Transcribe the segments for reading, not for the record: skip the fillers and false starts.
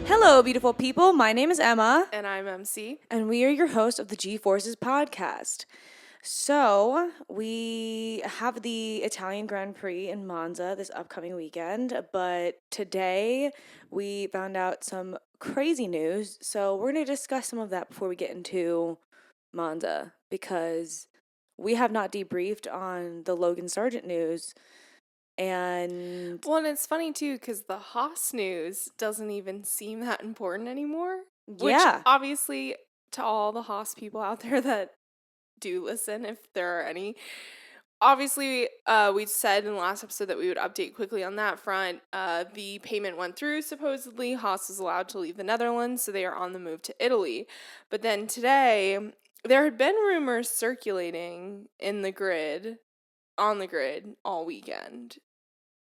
Hello, beautiful people. My name is Emma. And I'm MC. And we are your hosts of the G-Forces podcast. So, we have the Italian Grand Prix in Monza this upcoming weekend, but today we found out some crazy news. So, we're going to discuss some of that before we get into Monza because we have not debriefed on the Logan Sargeant news. And it's funny too because the Haas news doesn't even seem that important anymore. yeah. Which obviously, to all the Haas people out there that do listen, if there are any, obviously we said in the last episode that we would update quickly on that front. The payment went through. Supposedly, Haas is allowed to leave the Netherlands, so they are on the move to Italy. But then today, there had been rumors circulating on the grid all weekend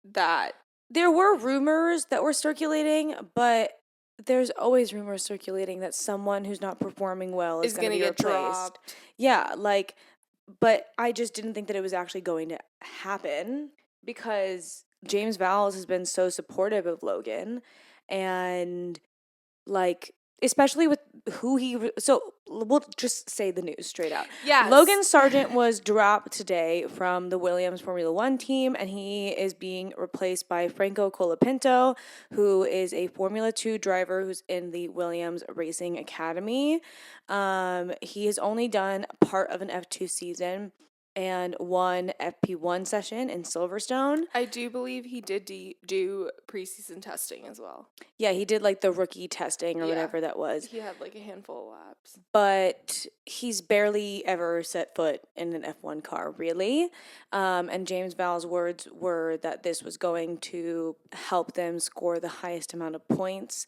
that there were rumors that were circulating, but there's always rumors circulating that someone who's not performing well is going to get replaced. Dropped. Yeah, but I just didn't think that it was actually going to happen because James Vowles has been so supportive of Logan and especially with so we'll just say the news straight out. Yes. Logan Sargeant was dropped today from the Williams Formula One team, and he is being replaced by Franco Colapinto, who is a Formula 2 driver who's in the Williams Racing Academy. He has only done part of an F2 season and one FP1 session in Silverstone. I do believe he did do preseason testing as well. Yeah, he did the rookie testing or whatever that was. He had a handful of laps. But he's barely ever set foot in an F1 car, really. And James Vowles' words were that this was going to help them score the highest amount of points.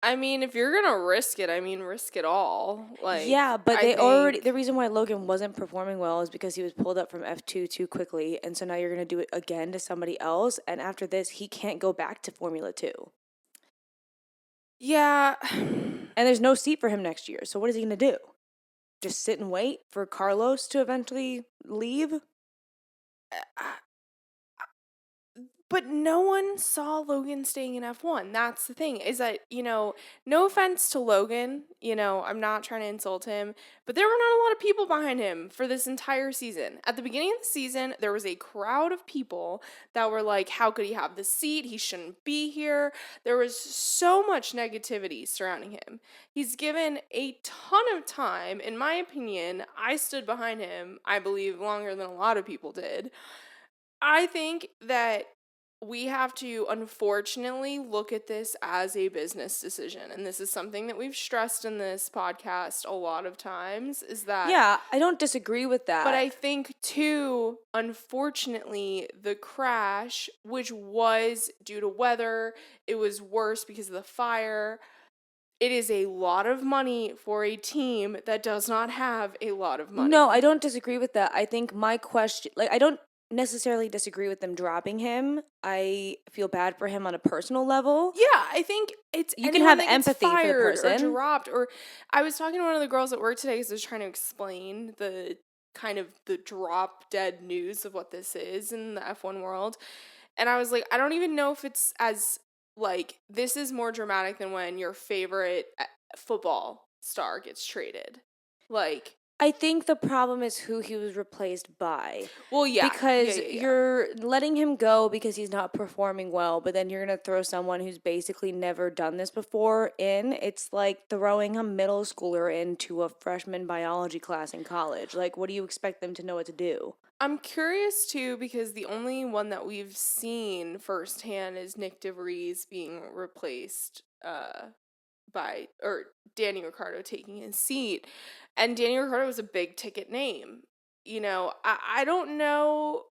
I mean, if you're going to risk it, risk it all. Yeah, but the reason why Logan wasn't performing well is because he was pulled up from F2 too quickly. And so now you're going to do it again to somebody else. And after this, he can't go back to Formula 2. Yeah. And there's no seat for him next year. So what is he going to do? Just sit and wait for Carlos to eventually leave? But no one saw Logan staying in F1. That's the thing, is that, no offense to Logan, I'm not trying to insult him, but there were not a lot of people behind him for this entire season. At the beginning of the season, there was a crowd of people that were like, how could he have the seat? He shouldn't be here. There was so much negativity surrounding him. He's given a ton of time. In my opinion, I stood behind him, I believe, longer than a lot of people did. I think that we have to, unfortunately, look at this as a business decision. And this is something that we've stressed in this podcast a lot of times, is that... Yeah, I don't disagree with that. But I think, too, unfortunately, the crash, which was due to weather, it was worse because of the fire. It is a lot of money for a team that does not have a lot of money. No, I don't disagree with that. I think my question... I don't necessarily disagree with them dropping him. I feel bad for him on a personal level. Yeah, I think it's you can have empathy for the person. Or dropped, or I was talking to one of the girls at work today because I was trying to explain the kind of the drop dead news of what this is in the F1 world, and I was like, I don't even know if it's as this is more dramatic than when your favorite football star gets traded. I think the problem is who he was replaced by. Well, yeah. Because you're letting him go because he's not performing well, but then you're going to throw someone who's basically never done this before in. It's like throwing a middle schooler into a freshman biology class in college. What do you expect them to know what to do? I'm curious, too, because the only one that we've seen firsthand is Nick DeVries being replaced by Danny Ricciardo taking his seat. And Danny Ricciardo was a big ticket name. I don't know.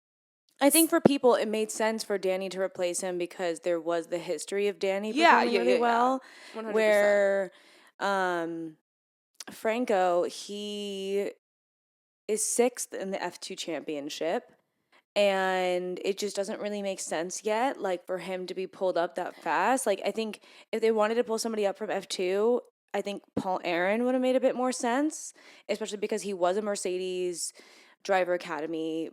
I think for people, it made sense for Danny to replace him because there was the history of Danny performing really well. 100%. Where Franco, he is 6th in the F2 championship. And it just doesn't really make sense yet, for him to be pulled up that fast. I think if they wanted to pull somebody up from F2, I think Paul Aaron would have made a bit more sense, especially because he was a Mercedes driver academy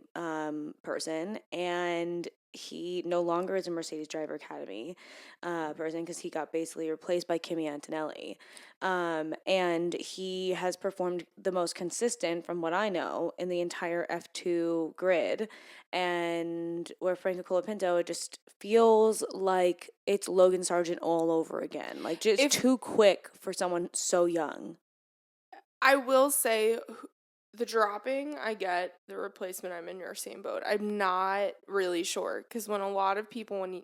person, and he no longer is a Mercedes driver academy person because he got basically replaced by Kimi Antonelli. And he has performed the most consistent, from what I know, in the entire F2 grid. And where Franco Colapinto, it just feels like it's Logan Sargeant all over again. Like, just too quick for someone so young. I will say, the dropping, I get. The replacement, I'm in your same boat. I'm not really sure, because when a lot of people don't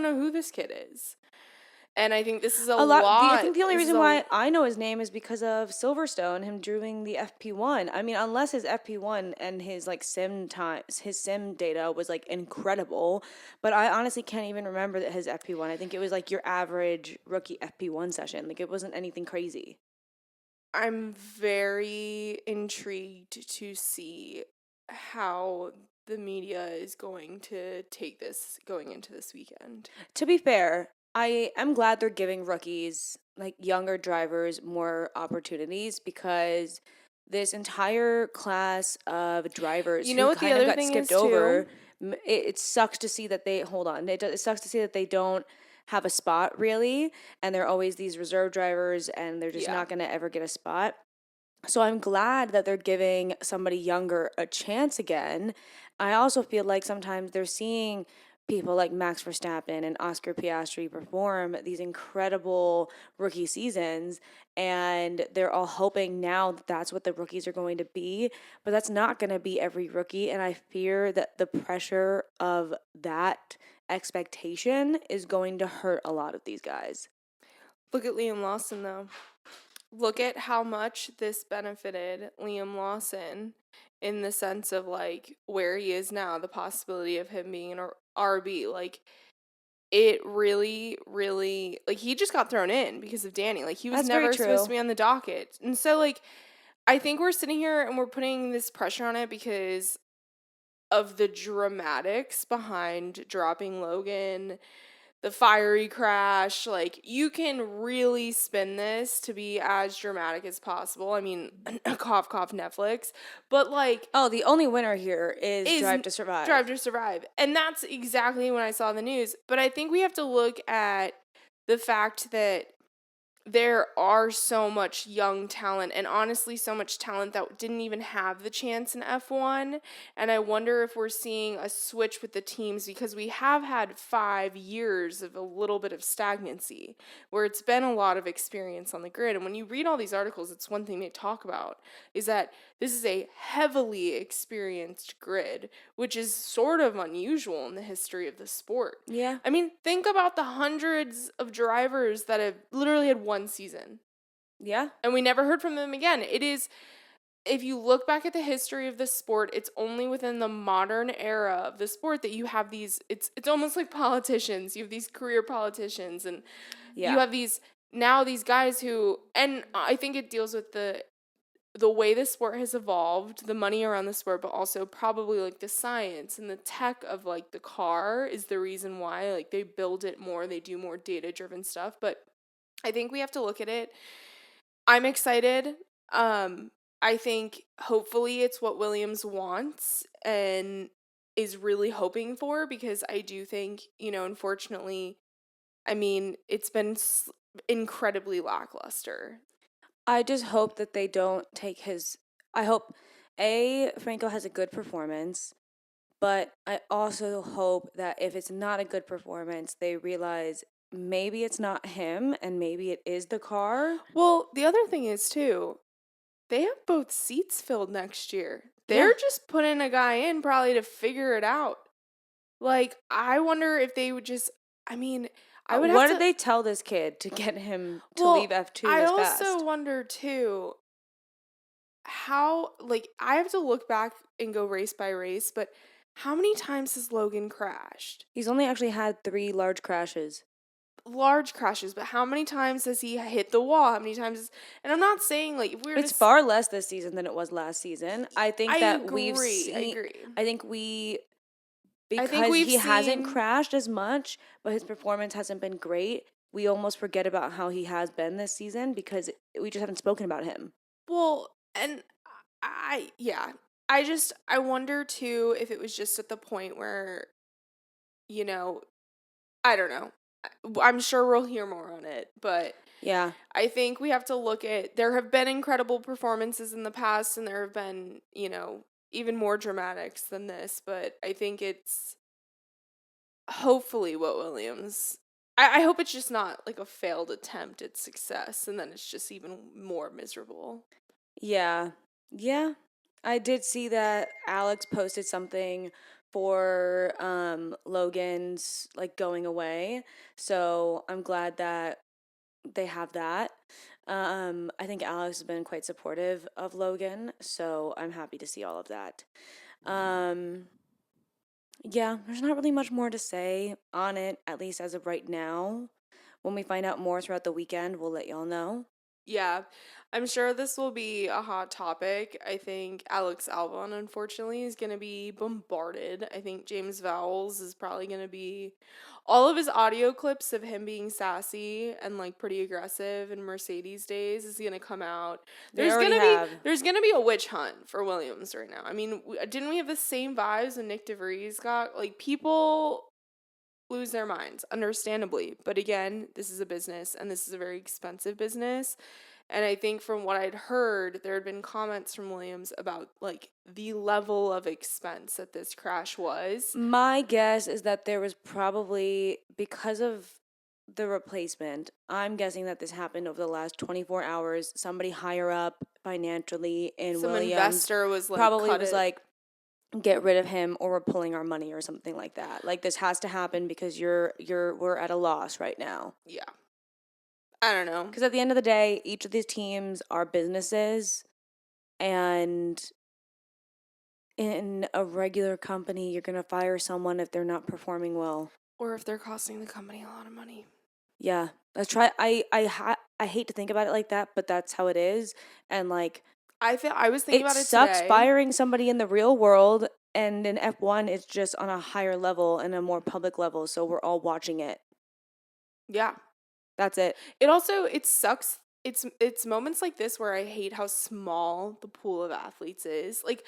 know who this kid is. And I think this is a lot. I think the only reason why I know his name is because of Silverstone, him doing the FP1. I mean, unless his FP1 and his like sim data was like incredible, but I honestly can't even remember that his FP1. I think it was like your average rookie FP1 session. Like, it wasn't anything crazy. I'm very intrigued to see how the media is going to take this going into this weekend. To be fair, I am glad they're giving rookies, like younger drivers, more opportunities, because this entire class of drivers who what the kind other of got thing skipped is over, too? it sucks to see that they it sucks to see that they don't have a spot really, and they're always these reserve drivers, and they're just not going to ever get a spot. So I'm glad that they're giving somebody younger a chance again. I also feel like sometimes they're seeing people like Max Verstappen and Oscar Piastri perform these incredible rookie seasons, and they're all hoping now that that's what the rookies are going to be, but that's not going to be every rookie, and I fear that the pressure of that expectation is going to hurt a lot of these guys. Look at Liam Lawson, though. Look at how much this benefited Liam Lawson in the sense of, like, where he is now, the possibility of him being an RB. Like, it really, really, like, he just got thrown in because of Danny. Like, he was That's never very true. supposed to be on the docket. And so, like, I think we're sitting here and we're putting this pressure on it because of the dramatics behind dropping Logan, the fiery crash. Like, you can really spin this to be as dramatic as possible. I mean, cough, cough, Netflix. But, like... Oh, the only winner here is Drive to Survive. Drive to Survive. And that's exactly when I saw the news. But I think we have to look at the fact that there are so much young talent, and honestly so much talent that didn't even have the chance in F1, and I wonder if we're seeing a switch with the teams, because we have had 5 years of a little bit of stagnancy where it's been a lot of experience on the grid. And when you read all these articles, it's one thing they talk about is that this is a heavily experienced grid, which is sort of unusual in the history of the sport. Yeah. I mean, think about the hundreds of drivers that have literally had one season. Yeah. And we never heard from them again. It is, if you look back at the history of the sport, it's only within the modern era of the sport that you have these, it's almost like politicians. You have these career politicians, and you have these guys who, and I think it deals with the way the sport has evolved, the money around the sport, but also probably like the science and the tech of like the car is the reason why, like, they build it more, they do more data-driven stuff. But I think we have to look at it. I'm excited. I think hopefully it's what Williams wants and is really hoping for, because I do think, unfortunately, I mean, it's been incredibly lackluster. I just hope that they don't take his... I hope, Franco has a good performance, but I also hope that if it's not a good performance, they realize maybe it's not him and maybe it is the car. Well, the other thing is, too, they have both seats filled next year. They're just putting a guy in probably to figure it out. Like, I wonder if they would just... I mean... What did they tell this kid to get him to leave F2 this fast? I also wonder, too, how, like, I have to look back and go race by race, but how many times has Logan crashed? He's only actually had 3 large crashes. Large crashes, but how many times has he hit the wall? How many times and I'm not saying, like, if we're It's far less this season than it was last season. I think we've seen... I agree. I think because he hasn't crashed as much, but his performance hasn't been great, we almost forget about how he has been this season because we just haven't spoken about him. Well, and I wonder too if it was just at the point where, I don't know. I'm sure we'll hear more on it, but yeah, I think we have to look at, there have been incredible performances in the past and there have been, even more dramatics than this, but I think it's hopefully what Williams, I hope it's just not like a failed attempt at success and then it's just even more miserable. Yeah. Yeah. I did see that Alex posted something for Logan's like going away. So I'm glad that they have that. I think Alex has been quite supportive of Logan, so I'm happy to see all of that. Yeah, there's not really much more to say on it, at least as of right now. When we find out more throughout the weekend, we'll let y'all know. Yeah, I'm sure this will be a hot topic. I think Alex Albon, unfortunately, is going to be bombarded. I think James Vowles is probably going to be all of his audio clips of him being sassy and like pretty aggressive in Mercedes days is going to come out. There's going to be a witch hunt for Williams right now. I mean, didn't we have the same vibes when Nick DeVries got like people lose their minds, understandably. But again, this is a business and this is a very expensive business. And I think from what I'd heard, there had been comments from Williams about like the level of expense that this crash was. My guess is that there was probably, because of the replacement, I'm guessing that this happened over the last 24 hours. Somebody higher up financially in Some Williams investor was like, probably was like, get rid of him or we're pulling our money or something like that. Like, this has to happen because we're at a loss right now. Yeah. I don't know. Because at the end of the day, each of these teams are businesses, and in a regular company, you're going to fire someone if they're not performing well. Or if they're costing the company a lot of money. Yeah. I hate to think about it like that, but that's how it is. And like, I was thinking about it today. It sucks firing somebody in the real world, and in F1, it's just on a higher level and a more public level, so we're all watching it. Yeah. That's it. It sucks. It's moments like this where I hate how small the pool of athletes is. Like,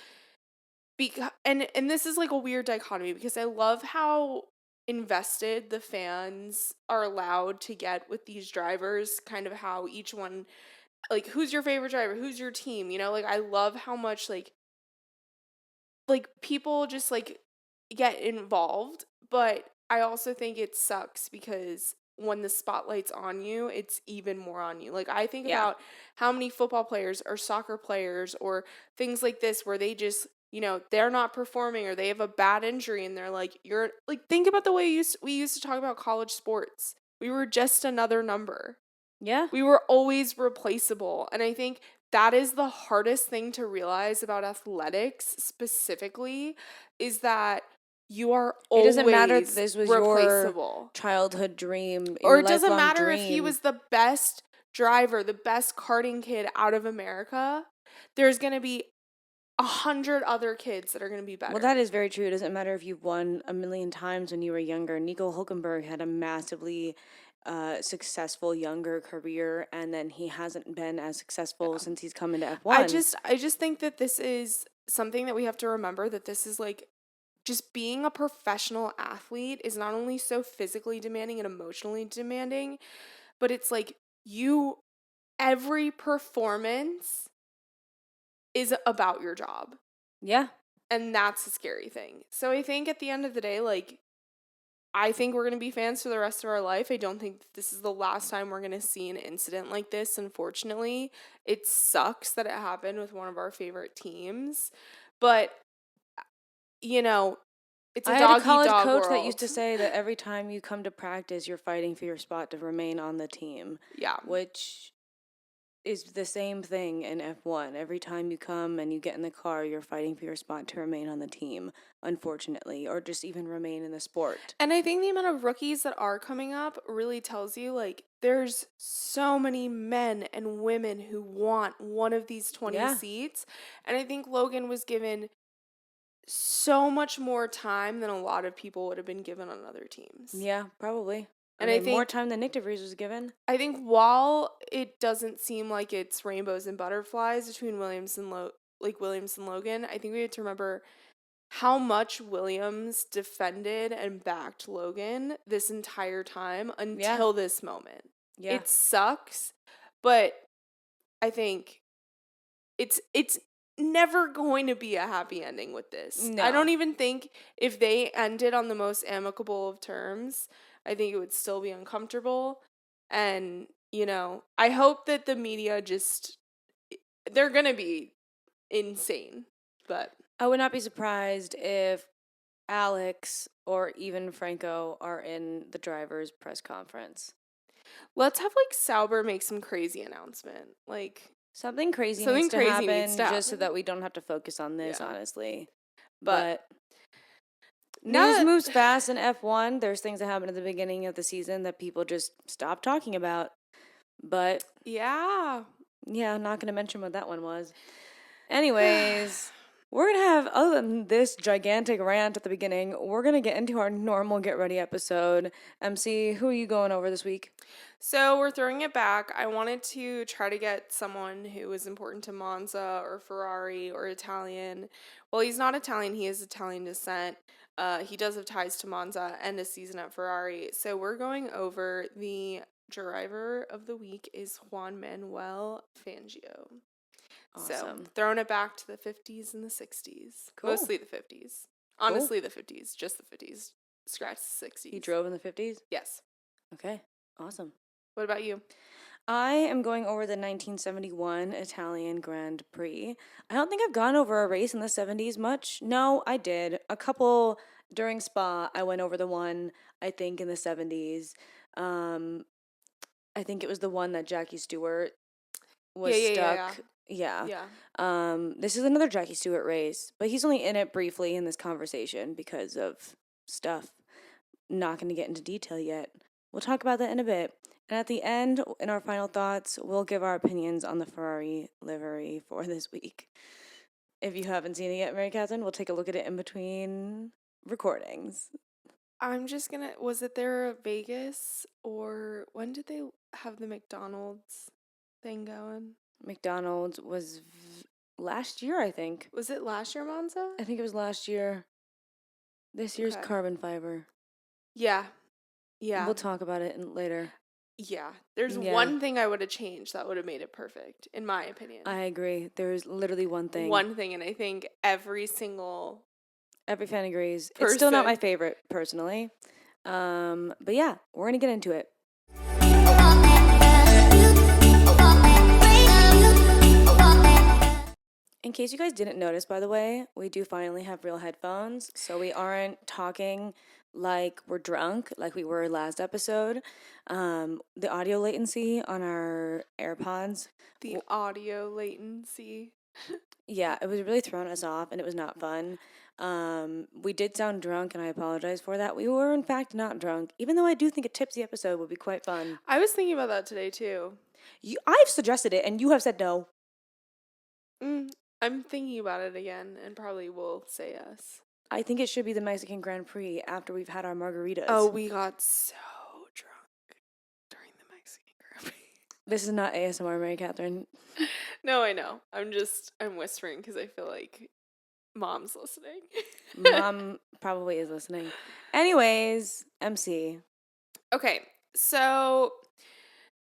and this is like a weird dichotomy because I love how invested the fans are allowed to get with these drivers, kind of how each one, like, who's your favorite driver? Who's your team? Like, I love how much, like people just, like, get involved, but I also think it sucks because when the spotlight's on you, it's even more on you. Like, I think about how many football players or soccer players or things like this where they just, they're not performing or they have a bad injury and they're like, you're, like, think about the way we used to talk about college sports. We were just another number. Yeah. We were always replaceable. And I think that is the hardest thing to realize about athletics specifically, is that you are always replaceable. It doesn't matter if this was your childhood dream, or it doesn't matter if he was the best driver, the best karting kid out of America. There's going to be 100 other kids that are going to be better. Well, that is very true. It doesn't matter if you've won a million times when you were younger. Nico Hülkenberg had a massively successful younger career, and then he hasn't been as successful since he's come into F1. I just think that this is something that we have to remember, that this is like, just being a professional athlete is not only so physically demanding and emotionally demanding, but it's like every performance is about your job. Yeah. And that's the scary thing. So I think at the end of the day, like, I think we're going to be fans for the rest of our life. I don't think this is the last time we're going to see an incident like this, unfortunately. It sucks that it happened with one of our favorite teams. But, it's a dog-eat-dog world. I had a college coach that used to say that every time you come to practice, you're fighting for your spot to remain on the team. Yeah. Which is the same thing in F1. Every time you come and you get in the car, you're fighting for your spot to remain on the team, unfortunately, or just even remain in the sport. And I think the amount of rookies that are coming up really tells you, like, there's so many men and women who want one of these 20 seats. And I think Logan was given so much more time than a lot of people would have been given on other teams. Yeah, probably. And I think more time than Nick DeVries was given. I think while it doesn't seem like it's rainbows and butterflies between Williams and Logan, I think we have to remember how much Williams defended and backed Logan this entire time until this moment. Yeah. It sucks, but I think it's never going to be a happy ending with this. No. I don't even think if they ended on the most amicable of terms, I think it would still be uncomfortable. And, I hope that the media they're going to be insane, but I would not be surprised if Alex or even Franco are in the driver's press conference. Let's have Sauber make some crazy announcement. Something crazy needs to happen just so that we don't have to focus on this, honestly. But news moves fast in F1. There's things that happen at the beginning of the season that people just stop talking about. But yeah, I'm not going to mention what that one was. Anyways, we're going to have, other than this gigantic rant at the beginning, we're going to get into our normal Get Ready episode. MC, who are you going over this week? So we're throwing it back. I wanted to try to get someone who is important to Monza or Ferrari or Italian. Well, he's not Italian. He is Italian descent. He does have ties to Monza and a season at Ferrari. So we're going over the driver of the week is Juan Manuel Fangio. Awesome. So throwing it back to the 50s and the 60s. Cool. Mostly the 50s. Honestly, the 50s. Just the 50s. Scratch the 60s. He drove in the 50s? Yes. Okay. Awesome. What about you? I am going over the 1971 Italian Grand Prix. I don't think I've gone over a race in the 70s much. No, I did. A couple during Spa, I went over the one, I think, in the 70s. I think it was the one that Jackie Stewart was stuck. Yeah. This is another Jackie Stewart race, but he's only in it briefly in this conversation because of stuff. Not going to get into detail yet. We'll talk about that in a bit. And at the end, in our final thoughts, we'll give our opinions on the Ferrari livery for this week. If you haven't seen it yet, Mary Catherine, we'll take a look at it in between recordings. I'm just going to... Was it there Vegas? Or when did they have the McDonald's thing going? McDonald's was last year, I think. Was it last year, Monza? I think it was last year. This year's carbon fiber. Yeah. We'll talk about it later. Yeah. There's one thing I would have changed that would have made it perfect, in my opinion. I agree. There's literally one thing. One thing, and I think every fan agrees. It's still not my favorite, personally. But yeah, we're going to get into it. In case you guys didn't notice, by the way, we do finally have real headphones, so we aren't talking like we're drunk, like we were last episode. The audio latency on our AirPods. The audio latency. Yeah, it was really throwing us off, and it was not fun. We did sound drunk, and I apologize for that. We were, in fact, not drunk, even though I do think a tipsy episode would be quite fun. I was thinking about that today, too. I've suggested it, and you have said no. I'm thinking about it again, and probably will say yes. I think it should be the Mexican Grand Prix after we've had our margaritas. Oh, we got so drunk during the Mexican Grand Prix. This is not ASMR, Mary Catherine. No, I know. I'm whispering because I feel like Mom's listening. Mom probably is listening. Anyways, MC. Okay, so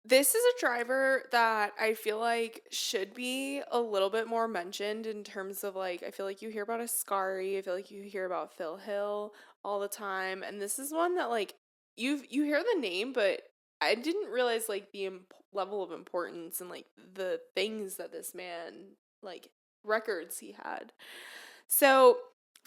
this is a driver that I feel like should be a little bit more mentioned in terms of I feel like you hear about Ascari, I feel like you hear about Phil Hill all the time, and this is one that you hear the name, but I didn't realize the level of importance and the things that this man records he had. So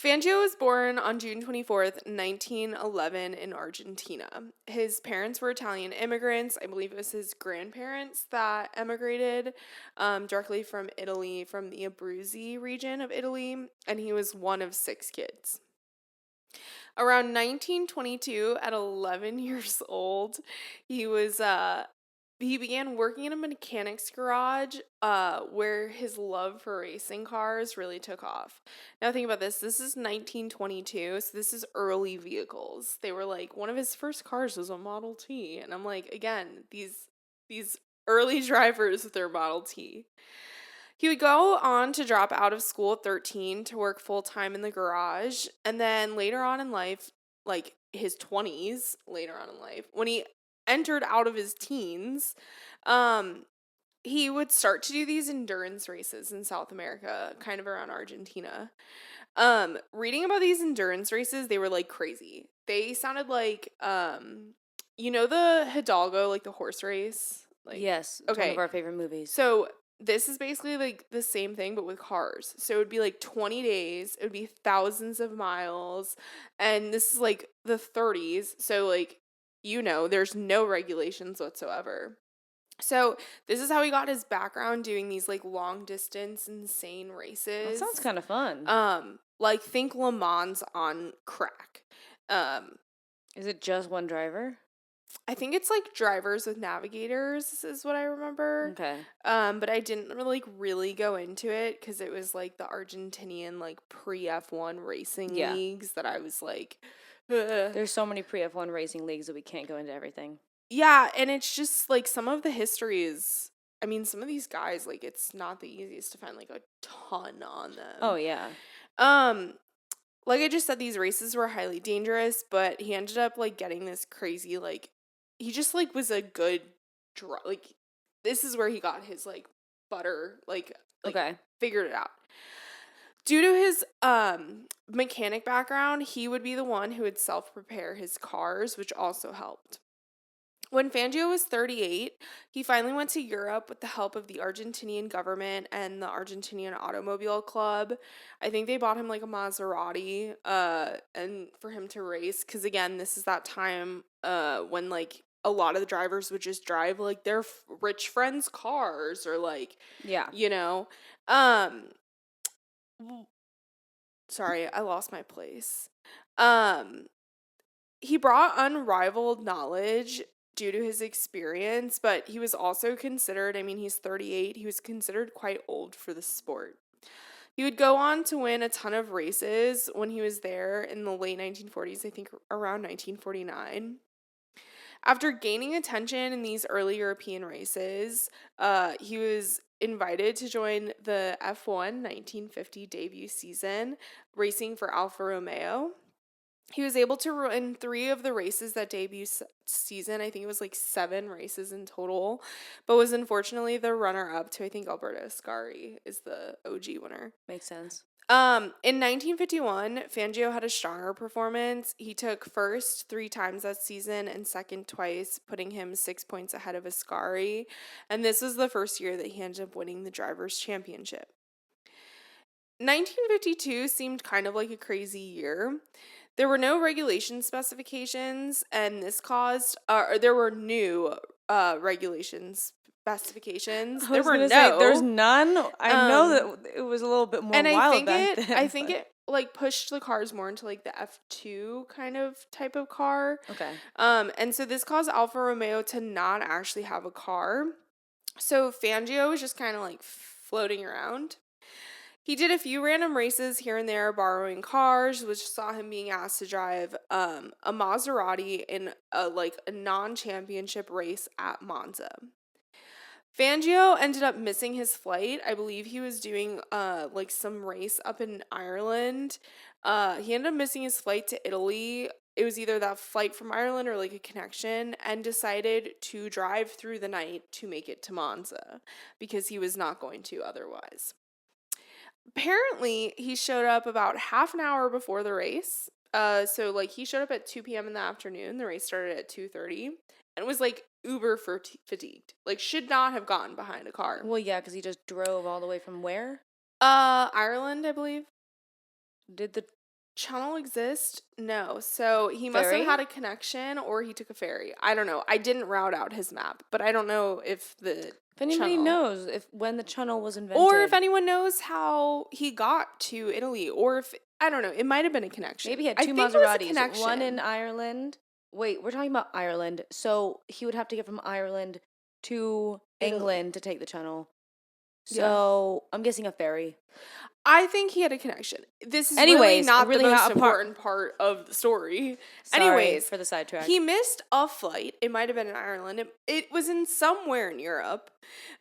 Fangio was born on June 24th, 1911 in Argentina. His parents were Italian immigrants. I believe it was his grandparents that emigrated directly from Italy, from the Abruzzi region of Italy, and he was one of 6 kids. Around 1922, at 11 years old, he was he began working in a mechanic's garage where his love for racing cars really took off. Now think about this. This is 1922, so this is early vehicles. They were like, one of his first cars was a Model T. And I'm like, again, these early drivers with their Model T. He would go on to drop out of school at 13 to work full-time in the garage. And then later on in life, like his 20s, later on in life, when he entered out of his teens, he would start to do these endurance races in South America, kind of around Argentina. Reading about these endurance races, they were like crazy. They sounded like, you know, the Hidalgo, like the horse race? Like, yes, it's one of our favorite movies. So this is basically like the same thing, but with cars. So it would be like 20 days. It would be thousands of miles. And this is like the 30s. So like, you know, there's no regulations whatsoever. So this is how he got his background doing these like long distance insane races. That sounds kind of fun. Like think Le Mans on crack. Is it just one driver? I think it's like drivers with navigators is what I remember. Okay. But I didn't really go into it because it was like the Argentinian like pre F1 racing leagues that I was like, ugh. There's so many pre F1 racing leagues that we can't go into everything. Yeah, and it's just like some of the history is, I mean, some of these guys, like it's not the easiest to find like a ton on them. Oh yeah. Like I just said, these races were highly dangerous, but he ended up like getting this crazy like. He just, like, was a good, like, this is where he got his, like, butter, like okay. Figured it out. Due to his mechanic background, he would be the one who would self-prepare his cars, which also helped. When Fangio was 38, he finally went to Europe with the help of the Argentinian government and the Argentinian Automobile Club. I think they bought him like a Maserati and for him to race because, again, this is that time when, like, a lot of the drivers would just drive, like, their rich friends' cars or, like, you know. Sorry, I lost my place. He brought unrivaled knowledge due to his experience, but he was also considered, I mean, he's 38, he was considered quite old for the sport. He would go on to win a ton of races when he was there in the late 1940s, I think around 1949. After gaining attention in these early European races, he was invited to join the F1 1950 debut season, racing for Alfa Romeo. He was able to run 3 of the races that debut season. I think it was like 7 races in total, but was unfortunately the runner-up to, I think, Alberto Ascari is the OG winner. Makes sense. In 1951, Fangio had a stronger performance. He took first 3 times that season and second twice, putting him 6 points ahead of Ascari. And this was the first year that he ended up winning the Drivers' Championship. 1952 seemed kind of like a crazy year. There were no regulation specifications, and this caused, there were new regulations specifications. There were no. There's none. I know that it was a little bit more wild back then. I think it like pushed the cars more into like the F2 kind of type of car. Okay. And so this caused Alfa Romeo to not actually have a car. So Fangio was just kind of like floating around. He did a few random races here and there, borrowing cars, which saw him being asked to drive a Maserati in a non-championship race at Monza. Fangio ended up missing his flight. I believe he was doing some race up in Ireland. He ended up missing his flight to Italy. It was either that flight from Ireland or like a connection, and decided to drive through the night to make it to Monza because he was not going to otherwise. Apparently, he showed up about half an hour before the race. So he showed up at 2 p.m. in the afternoon. The race started at 2:30, and was like uber fatigued. Like should not have gotten behind a car. Well, yeah, because he just drove all the way from where? Ireland, I believe. Did the channel exist? No. So he must have had a connection, or he took a ferry. I don't know. I didn't route out his map, but I don't know if anybody knows when the channel was invented, or if anyone knows how he got to Italy, or if I don't know, it might have been a connection. Maybe he had 2 Maseratis, one in Ireland. Wait, we're talking about Ireland. So he would have to get from Ireland to England to take the channel. So I'm guessing a ferry. I think he had a connection. This is really not the most important part of the story. Sorry for the sidetrack. He missed a flight. It might have been in Ireland. It was in somewhere in Europe.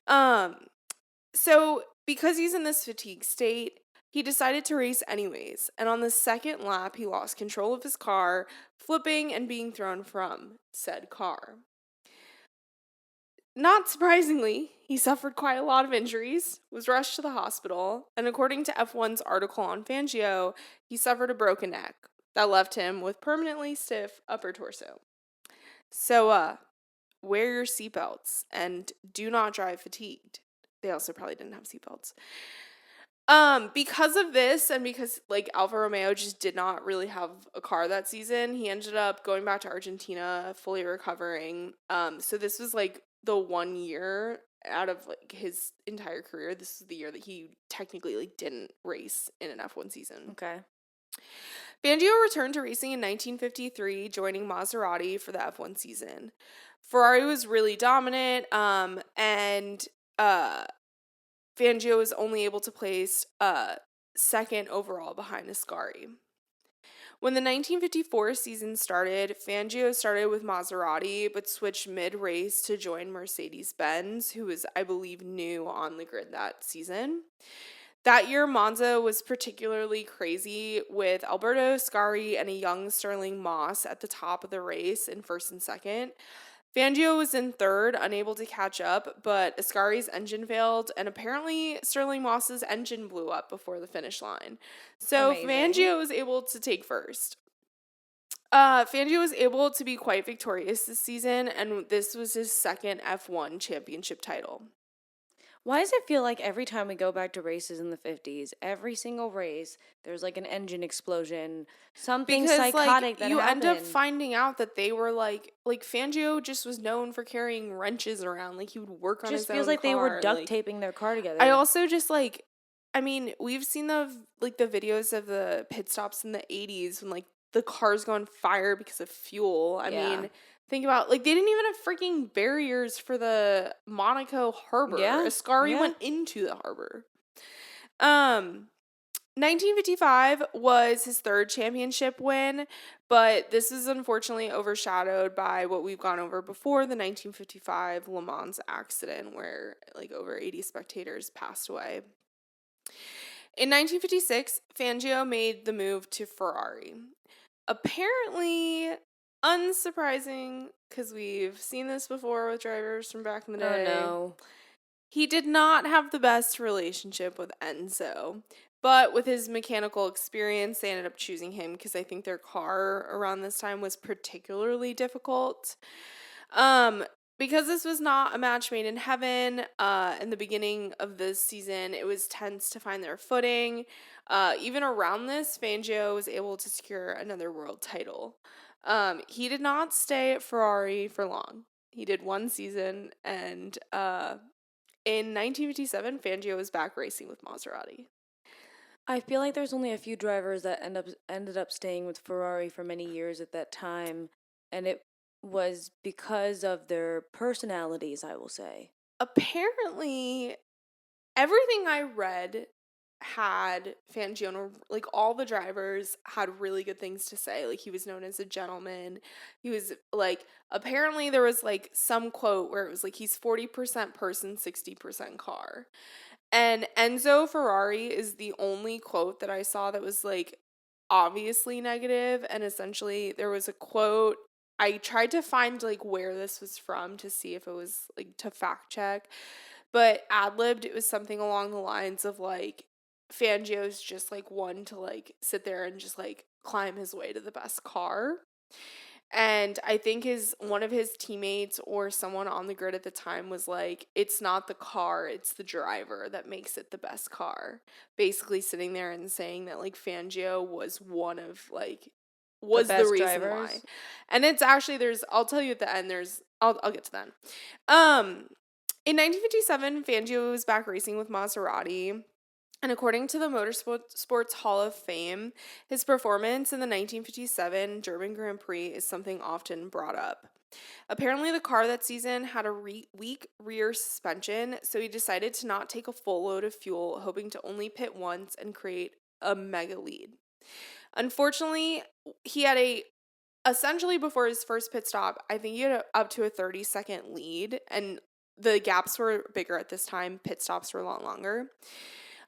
So because he's in this fatigue state, he decided to race anyways. And on the second lap, he lost control of his car, flipping and being thrown from said car. Not surprisingly, he suffered quite a lot of injuries, was rushed to the hospital, and according to F1's article on Fangio, he suffered a broken neck that left him with permanently stiff upper torso. So, wear your seatbelts and do not drive fatigued. They also probably didn't have seatbelts. Because of this, and because like Alfa Romeo just did not really have a car that season, he ended up going back to Argentina, fully recovering. So this was like the 1 year out of like his entire career. This is the year that he technically like didn't race in an F1 season. Okay. Fangio returned to racing in 1953, joining Maserati for the F1 season. Ferrari was really dominant, and Fangio was only able to place second overall behind Ascari. When the 1954 season started, Fangio started with Maserati, but switched mid-race to join Mercedes-Benz, who was, I believe, new on the grid that season. That year, Monza was particularly crazy, with Alberto Ascari and a young Stirling Moss at the top of the race in first and second. Fangio was in third, unable to catch up, but Ascari's engine failed, and apparently Stirling Moss's engine blew up before the finish line. So amazing. Fangio was able to take first. Fangio was able to be quite victorious this season, and this was his second F1 championship title. Why does it feel like every time we go back to races in the 50s, every single race, there's like an engine explosion, something psychotic that happened? You end up finding out that they were like Fangio just was known for carrying wrenches around. Like he would work on his own car. Just feels like they were duct taping their car together. I also just like, I mean, we've seen the videos of the pit stops in the 80s when like the cars go on fire because of fuel. I mean, think about, like, they didn't even have freaking barriers for the Monaco harbor. Yeah. Ascari went into the harbor. 1955 was his third championship win, but this is unfortunately overshadowed by what we've gone over before, the 1955 Le Mans accident where, like, over 80 spectators passed away. In 1956, Fangio made the move to Ferrari. Apparently, unsurprising, because we've seen this before with drivers from back in the day. Oh, no. He did not have the best relationship with Enzo, but with his mechanical experience, they ended up choosing him because I think their car around this time was particularly difficult. Because this was not a match made in heaven, in the beginning of this season, it was tense to find their footing. Even around this, Fangio was able to secure another world title. He did not stay at Ferrari for long. He did one season, and in 1957, Fangio was back racing with Maserati. I feel like there's only a few drivers that ended up staying with Ferrari for many years at that time, and it was because of their personalities, I will say. Apparently, everything I read had Fangio, like all the drivers had really good things to say. Like he was known as a gentleman. He was like, apparently there was like some quote where it was like he's 40% person, 60% car. And Enzo Ferrari is the only quote that I saw that was like obviously negative. And essentially there was a quote, I tried to find like where this was from to see if it was like to fact check, but ad-libbed, it was something along the lines of like, Fangio's just like one to like sit there and just like climb his way to the best car. And I think one of his teammates or someone on the grid at the time was like, it's not the car, it's the driver that makes it the best car. Basically sitting there and saying that like Fangio was one of like, was the reason drivers. Why. And it's actually, I'll tell you at the end, I'll get to that. In 1957, Fangio was back racing with Maserati. And according to the Motorsports Hall of Fame, his performance in the 1957 German Grand Prix is something often brought up. Apparently, the car that season had a weak rear suspension, so he decided to not take a full load of fuel, hoping to only pit once and create a mega lead. Unfortunately, he had essentially before his first pit stop, I think he had up to a 30-second lead, and the gaps were bigger at this time. Pit stops were a lot longer.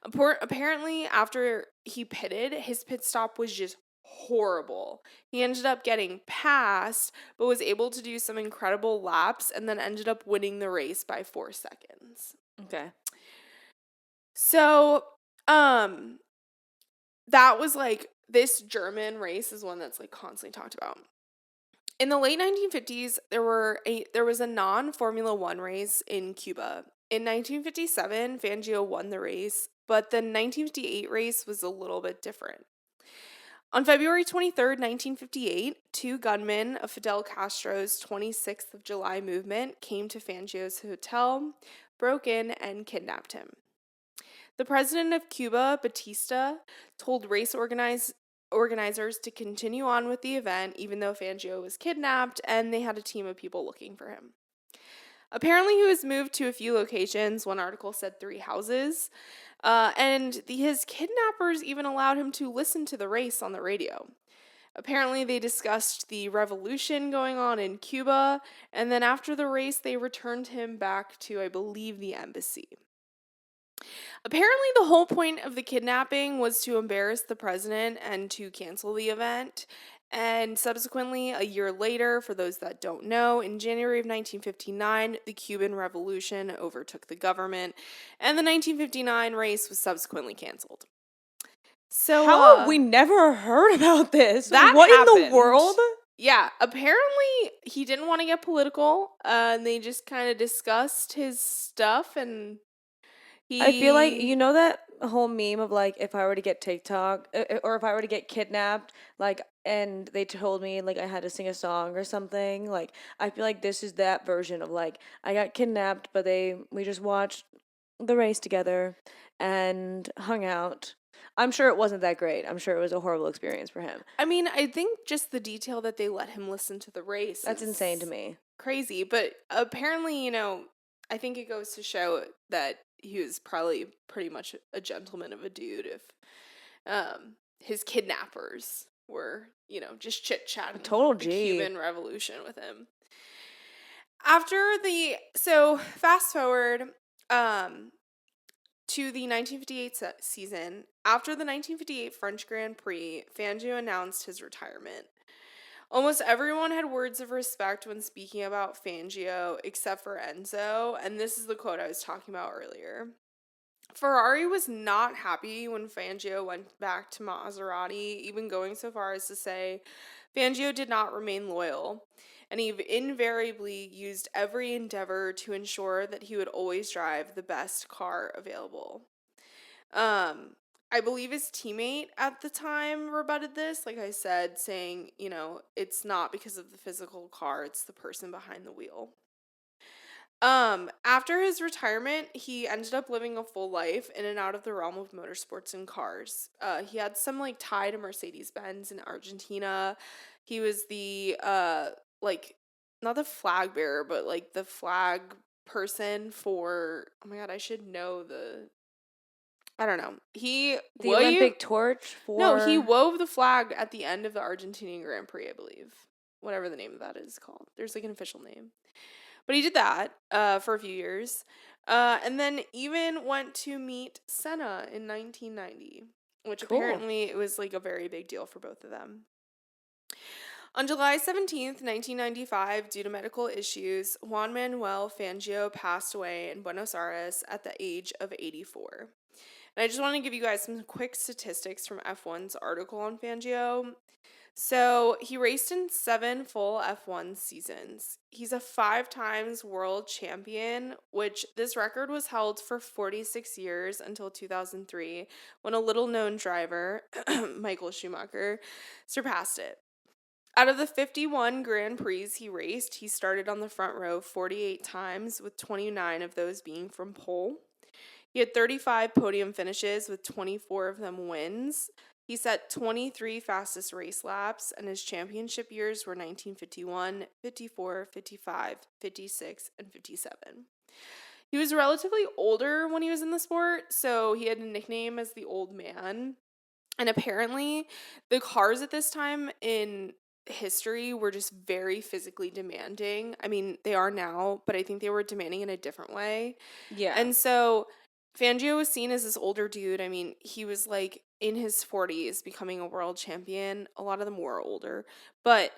Apparently, after he pitted, his pit stop was just horrible. He ended up getting passed, but was able to do some incredible laps and then ended up winning the race by 4 seconds. Okay. So, that was like, this German race is one that's like constantly talked about. In the late 1950s, there was a non-Formula 1 race in Cuba. In 1957, Fangio won the race, but the 1958 race was a little bit different. On February 23rd, 1958, 2 gunmen of Fidel Castro's 26th of July movement came to Fangio's hotel, broke in, and kidnapped him. The president of Cuba, Batista, told race organizers to continue on with the event even though Fangio was kidnapped, and they had a team of people looking for him. Apparently, he was moved to a few locations. One article said 3 houses. And his kidnappers even allowed him to listen to the race on the radio. Apparently, they discussed the revolution going on in Cuba, and then after the race, they returned him back to, I believe, the embassy. Apparently, the whole point of the kidnapping was to embarrass the president and to cancel the event. And subsequently, a year later, for those that don't know, in January of 1959, the Cuban Revolution overtook the government, and the 1959 race was subsequently canceled. So, how have we never heard about this? What happened in the world? Yeah, apparently he didn't want to get political, and they just kind of discussed his stuff, and I feel like, you know that whole meme of like, if I were to get TikTok, or if I were to get kidnapped, like, and they told me like I had to sing a song or something, like, I feel like this is that version of like, I got kidnapped, but we just watched the race together and hung out. I'm sure it wasn't that great. I'm sure it was a horrible experience for him. I mean, I think just the detail that they let him listen to the race. That's insane to me. Crazy. But apparently, I think it goes to show that he was probably pretty much a gentleman of a dude if his kidnappers were, just chit-chatting Total the Cuban Revolution with him. So fast forward to the 1958 season. After the 1958 French Grand Prix, Fangio announced his retirement. Almost everyone had words of respect when speaking about Fangio, except for Enzo, and this is the quote I was talking about earlier. Ferrari was not happy when Fangio went back to Maserati, even going so far as to say Fangio did not remain loyal, and he invariably used every endeavor to ensure that he would always drive the best car available. I believe his teammate at the time rebutted this, like I said, saying, it's not because of the physical car, it's the person behind the wheel. After his retirement, he ended up living a full life in and out of the realm of motorsports and cars. He had some tie to Mercedes-Benz in Argentina. He was the not the flag bearer, but the flag person for, oh my god, I should know I don't know. The Olympic torch for... No, he wove the flag at the end of the Argentinian Grand Prix, I believe. Whatever the name of that is called. There's an official name. But he did that for a few years. And then even went to meet Senna in 1990, which apparently it was a very big deal for both of them. On July 17th, 1995, due to medical issues, Juan Manuel Fangio passed away in Buenos Aires at the age of 84. And I just want to give you guys some quick statistics from F1's article on Fangio. So he raced in 7 full F1 seasons. He's a 5 times world champion, which this record was held for 46 years until 2003, when a little-known driver, Michael Schumacher, surpassed it. Out of the 51 Grand Prix he raced, he started on the front row 48 times, with 29 of those being from pole. He had 35 podium finishes with 24 of them wins. He set 23 fastest race laps, and his championship years were 1951, 54, 55, 56, and 57. He was relatively older when he was in the sport, so he had a nickname as the Old Man. And apparently, the cars at this time in history were just very physically demanding. I mean, they are now, but I think they were demanding in a different way. Yeah. And so Fangio was seen as this older dude. I mean, he was like in his 40s becoming a world champion. A lot of them were older. But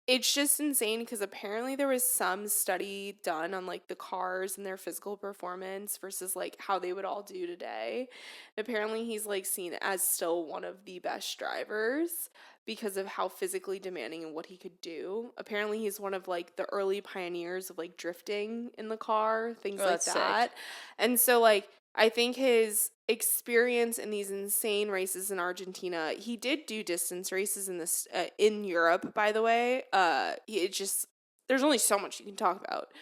it's just insane because apparently there was some study done on like the cars and their physical performance versus like how they would all do today. Apparently he's like seen as still one of the best drivers because of how physically demanding and what he could do. Apparently he's one of like the early pioneers of like drifting in the car, things like that. Sick. And so like I think his experience in these insane races in Argentina, he did do distance races in this in Europe, by the way. It just there's only so much you can talk about.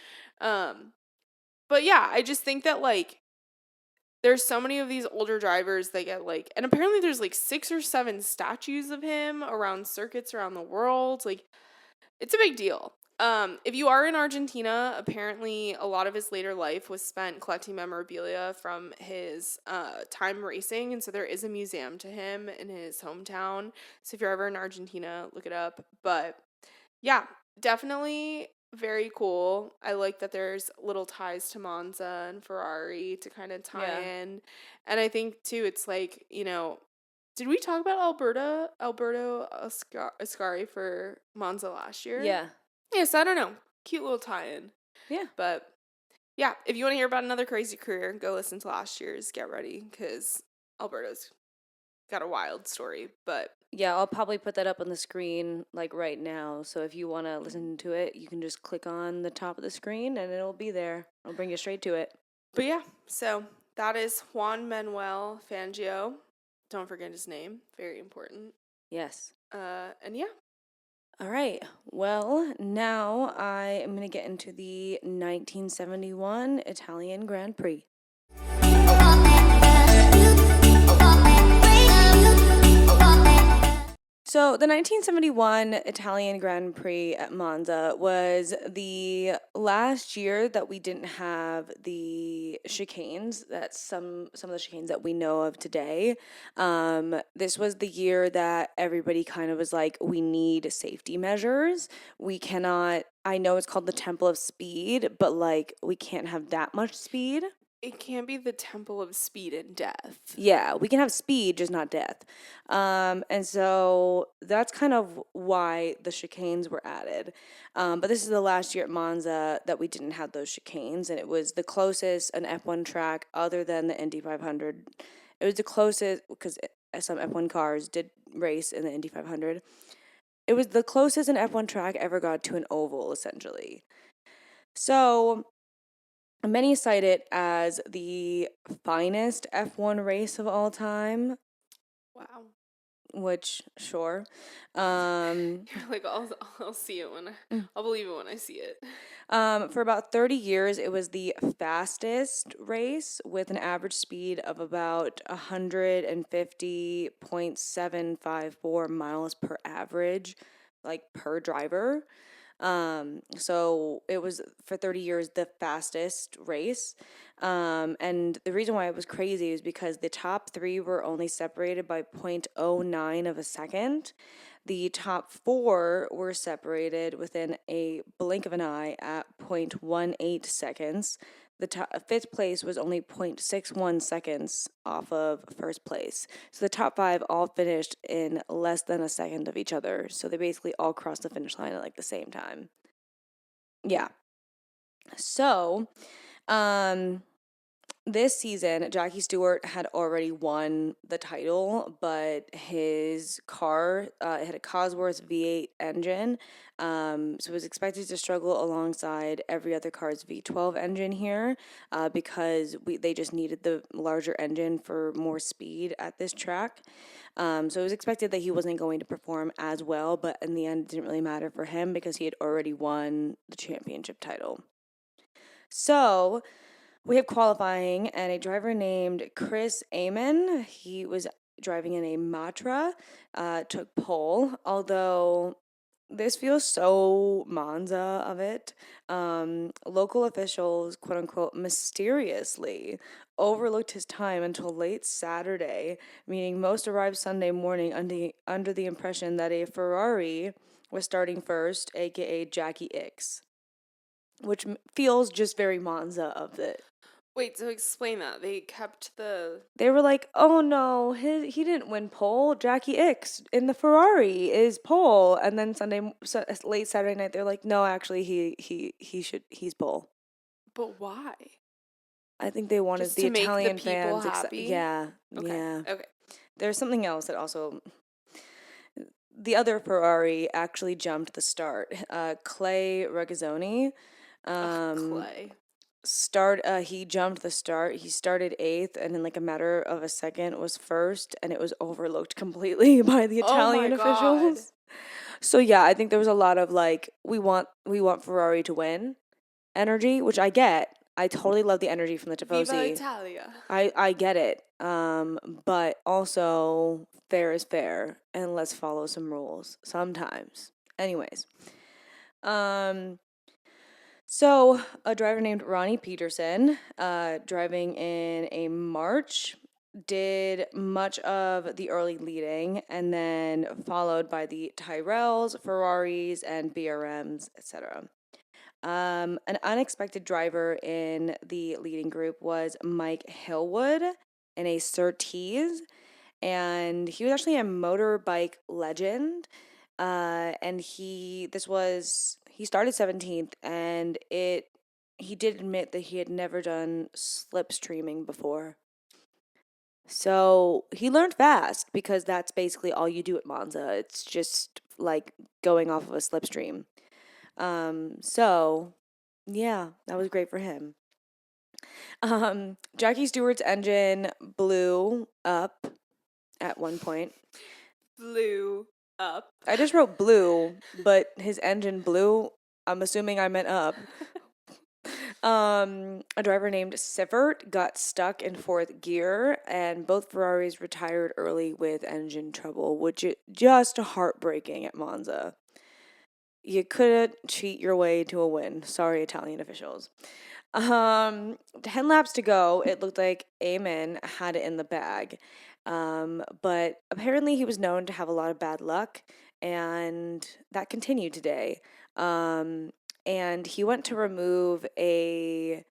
But yeah, I just think that like there's so many of these older drivers that get like, and apparently there's like 6 or 7 statues of him around circuits around the world. Like, it's a big deal. If you are in Argentina, apparently a lot of his later life was spent collecting memorabilia from his time racing, and so there is a museum to him in his hometown. So if you're ever in Argentina, look it up. But yeah, definitely very cool. I like that there's little ties to Monza and Ferrari to kind of tie in. And I think too, it's like, you know, did we talk about Alberto Ascari for Monza last year? Yeah. Yes, I don't know. Cute little tie-in. Yeah. But yeah, if you want to hear about another crazy career, go listen to last year's Get Ready because Alberto's got a wild story. But yeah, I'll probably put that up on the screen like right now. So if you want to listen to it, you can just click on the top of the screen and it'll be there. I'll bring you straight to it. But yeah, so that is Juan Manuel Fangio. Don't forget his name. Very important. Yes. And yeah. All right. Well, now I am going to get into the 1971 Italian Grand Prix. So the 1971 Italian Grand Prix at Monza was the last year that we didn't have the chicanes, that's some of the chicanes that we know of today. This was the year that everybody kind of was like, we need safety measures. We cannot, I know it's called the Temple of Speed, but like we can't have that much speed. It can't be the Temple of Speed and Death. Yeah, we can have speed, just not death. And so that's kind of why the chicanes were added. But this is the last year at Monza that we didn't have those chicanes, and it was the closest an F1 track other than the Indy 500. It was the closest, because some F1 cars did race in the Indy 500. It was the closest an F1 track ever got to an oval, essentially. So many cite it as the finest F1 race of all time. Wow. Which, sure. You're like, I'll see it I'll believe it when I see it. For about 30 years, it was the fastest race with an average speed of about 150.754 miles per average, like per driver. So it was for 30 years the fastest race. And the reason why it was crazy is because the top 3 were only separated by 0.09 of a second. The top 4 were separated within a blink of an eye at 0.18 seconds. The 5th place was only 0.61 seconds off of first place. So the top 5 all finished in less than a second of each other. So they basically all crossed the finish line at like the same time. Yeah. So, this season, Jackie Stewart had already won the title, but his car had a Cosworth V8 engine, so it was expected to struggle alongside every other car's V12 engine here, because they just needed the larger engine for more speed at this track. So it was expected that he wasn't going to perform as well, but in the end, it didn't really matter for him because he had already won the championship title. So We have qualifying, and a driver named Chris Amon, he was driving in a Matra, took pole, although this feels so Monza of it. Local officials, quote unquote, mysteriously overlooked his time until late Saturday, meaning most arrived Sunday morning under the impression that a Ferrari was starting first, aka Jackie Ix, which feels just very Monza of it. Wait, so explain that. They kept the... They were like, "Oh no, he didn't win pole. Jackie Ix in the Ferrari is pole." And then late Saturday night, they're like, "No, actually, he's pole." But why? I think they wanted Just the to make the Italian people fans. happy? Yeah, Okay. yeah. Okay. There's something else that also. The other Ferrari actually jumped the start. Clay Regazzoni. Clay. He jumped the start. He started 8th, and in like a matter of a second was first, and it was overlooked completely by the Italian officials. So yeah, I think there was a lot of like, we want Ferrari to win energy, which I get. I totally love the energy from the Tifosi. Viva Italia. I get it. But also fair is fair, and let's follow some rules sometimes. Anyways, so a driver named Ronnie Peterson, driving in a March, did much of the early leading, and then followed by the Tyrrells, Ferraris, and BRMs, etc. An unexpected driver in the leading group was Mike Hillwood in a Surtees, and he was actually a motorbike legend. And he started 17th, and he did admit that he had never done slipstreaming before. So he learned fast, because that's basically all you do at Monza. It's just like going off of a slipstream. So yeah, that was great for him. Jackie Stewart's engine blew up at one point. Blew up. I just wrote blue, but his engine blew. I'm assuming I meant up. A driver named Sievert got stuck in 4th gear, and both Ferraris retired early with engine trouble, which is just heartbreaking at Monza. You couldn't cheat your way to a win. Sorry, Italian officials. 10 laps to go. It looked like Eamon had it in the bag. But apparently he was known to have a lot of bad luck, and that continued today. And he went to remove a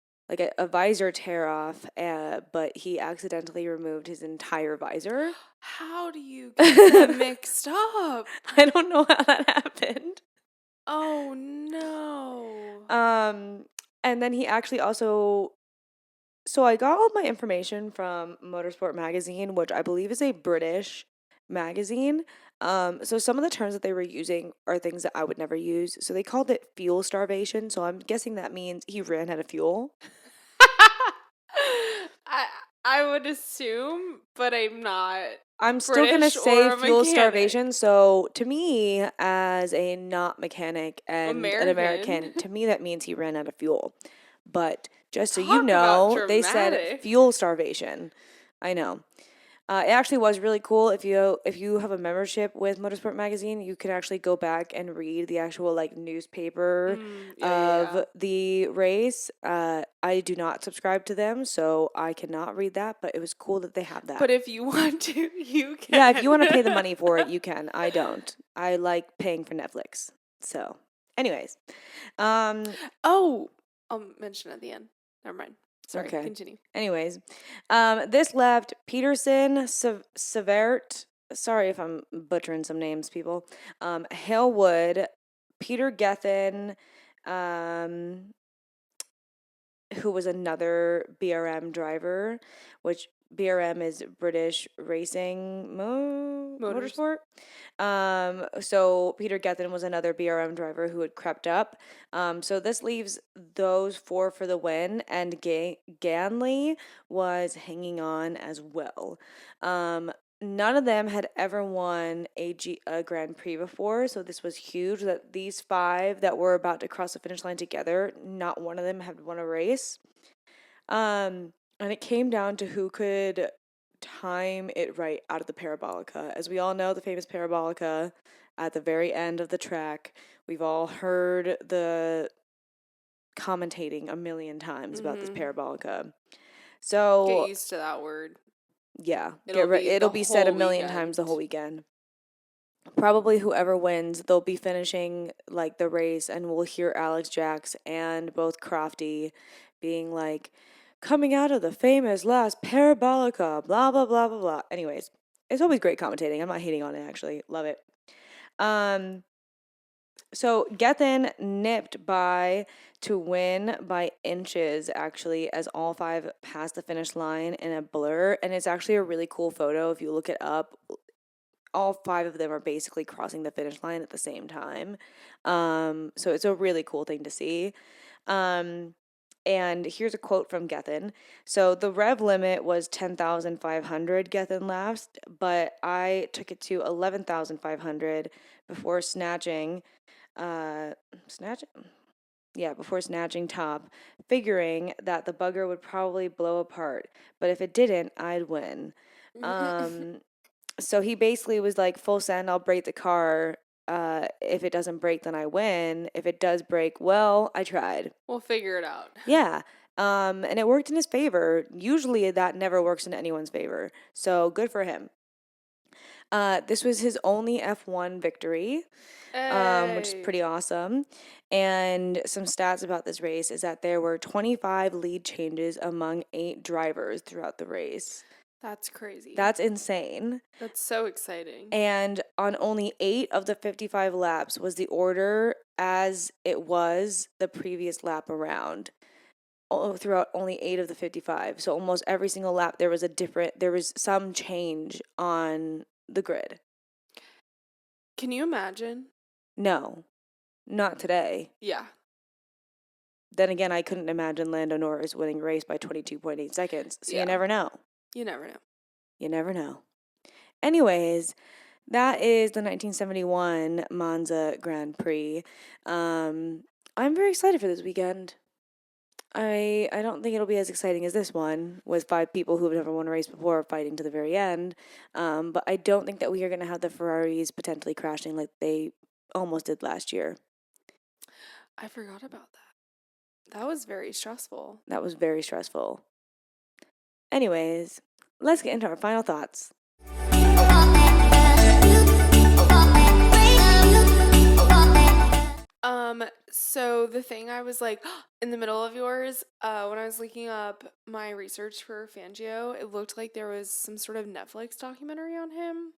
visor tear off, but he accidentally removed his entire visor. How do you get that mixed up? I don't know how that happened. Oh no. And then he actually also. So I got all my information from Motorsport Magazine, which I believe is a British magazine. So some of the terms that they were using are things that I would never use. So they called it fuel starvation. So I'm guessing that means he ran out of fuel. I would assume, but I'm not. I'm still going to say fuel starvation. So to me, as a not mechanic and an American, to me that means he ran out of fuel. But just so you know, they said fuel starvation. I know. It actually was really cool. If you have a membership with Motorsport Magazine, you can actually go back and read the actual like newspaper of the race. I do not subscribe to them, so I cannot read that, but it was cool that they have that. But if you want to, you can. Yeah, if you want to pay the money for it, you can. I don't. I like paying for Netflix. So, anyways. I'll mention at the end. Never mind. Sorry, okay. Continue. Anyways, this left Peterson, Severt, sorry if I'm butchering some names, people, Hillwood, Peter Gethin, who was another BRM driver, which BRM is British Racing Motorsport. So Peter Gethin was another BRM driver who had crept up. So this leaves those 4 for the win, and Ganley was hanging on as well. None of them had ever won a Grand Prix before, so this was huge that these 5 that were about to cross the finish line together, not one of them had won a race. And it came down to who could time it right out of the parabolica. As we all know, the famous parabolica at the very end of the track. We've all heard the commentating a million times about this parabolica. So get used to that word. Yeah, it'll be said a million times the whole weekend. Probably whoever wins, they'll be finishing like the race, and we'll hear Alex Jax and both Crofty being like, coming out of the famous last parabolica, blah blah blah blah blah. Anyways, it's always great commentating. I'm not hating on it, actually. Love it. So Gethin nipped by to win by inches, actually, as all five passed the finish line in a blur. And it's actually a really cool photo. If you look it up, all five of them are basically crossing the finish line at the same time. So it's a really cool thing to see. And here's a quote from Gethin. So the rev limit was 10,500 Gethin laps, but I took it to 11,500 before snatching top, figuring that the bugger would probably blow apart, but if it didn't, I'd win. So he basically was like, full send, I'll break the car. If it doesn't break, then I win. If it does break, well, I tried. We'll figure it out. Yeah. And it worked in his favor. Usually that never works in anyone's favor. So good for him. This was his only F1 victory, which is pretty awesome. And some stats about this race is that there were 25 lead changes among 8 drivers throughout the race. That's crazy. That's insane. That's so exciting. And on only 8 of the 55 laps was the order as it was the previous lap around. Throughout only 8 of the 55. So almost every single lap there was some change on the grid. Can you imagine? No, not today. Yeah. Then again, I couldn't imagine Lando Norris winning a race by 22.8 seconds. So you never know. You never know. You never know. Anyways, that is the 1971 Monza Grand Prix. I'm very excited for this weekend. I don't think it'll be as exciting as this one, with 5 people who have never won a race before fighting to the very end. But I don't think that we are going to have the Ferraris potentially crashing like they almost did last year. I forgot about that. That was very stressful. That was very stressful. Anyways, let's get into our final thoughts. So the thing I was like, in the middle of yours, when I was looking up my research for Fangio, it looked like there was some sort of Netflix documentary on him.